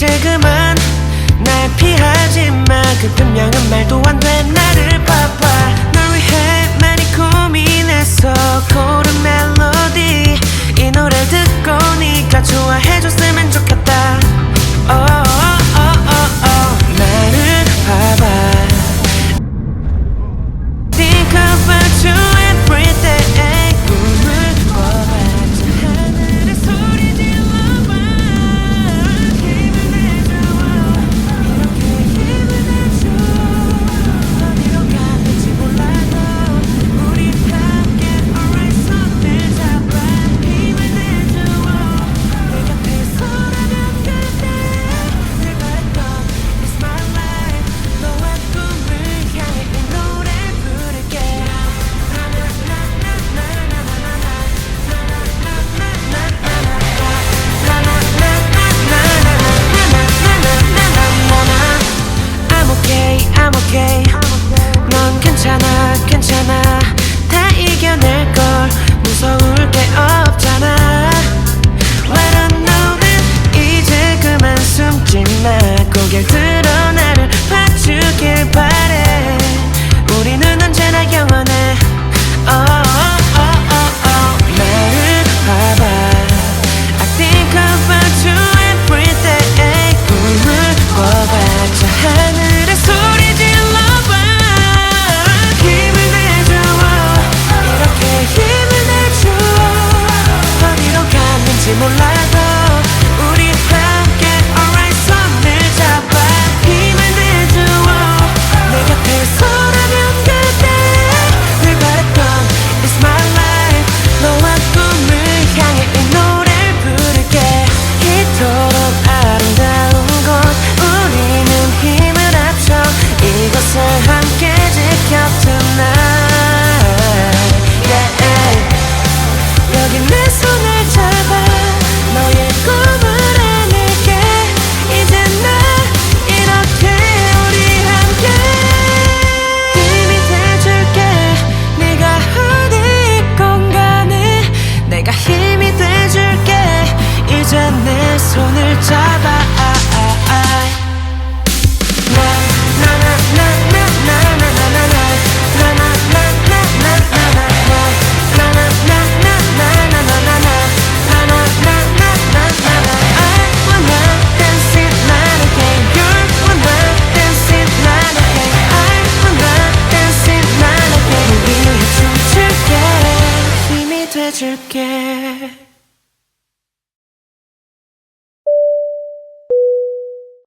이제 그만 날 피하지마. 그 분명한 말도 안 돼. 나를 봐봐. 널 위해 많이 고민했어. 고른 멜로디 이 노래 듣고 네가 좋아해줬으면 좋겠다. 나를 봐봐. Think about you every day. 꿈을 꿔봤자 하늘에 소리 질러봐. 힘을 내줘. 이렇게 힘을 내줘. 어디로 가는지 몰라도 우리 함께 alright 손을 잡아. 힘을 내줘. 내 곁에 서라면 그대 늘 바랬던 It's my life. 너와 꿈을 향해 이 노래 부를게. I'm okay, I'm okay. 넌 괜찮아, 괜찮아. 다 이겨낼걸. 무서울 게 없잖아. Why don't 너는 이제 그만 숨지 마. 고개를 들어 나를 봐주길 바래. 우리는 언제나 영원해. 나를 봐봐. I think about you every day. 꿈을 꿔봤자 하늘에 소리 질러봐. 힘을 내줘. 이렇게 힘을 내줘. 어디로 갔는지 몰라도 우리 함께 alright 손을 잡아. 힘을 내줘. 내 곁에 서라면 그대 늘 바랬던 It's my life. 너와 꿈을 향해 이 노래를 부를게. 이토록 아름다운 곳 우리는 힘을 합쳐 이곳을 함께 지켜 tonight. Yeah. 여기 내 손을 잡아. 너의 꿈을 안을게. 이제 나 이렇게 우리 함께 힘이 돼줄게. 네가 어디 있건 간에 내가 힘이 돼줄게. 이제 내 손을 잡아. 힘이 돼줄게.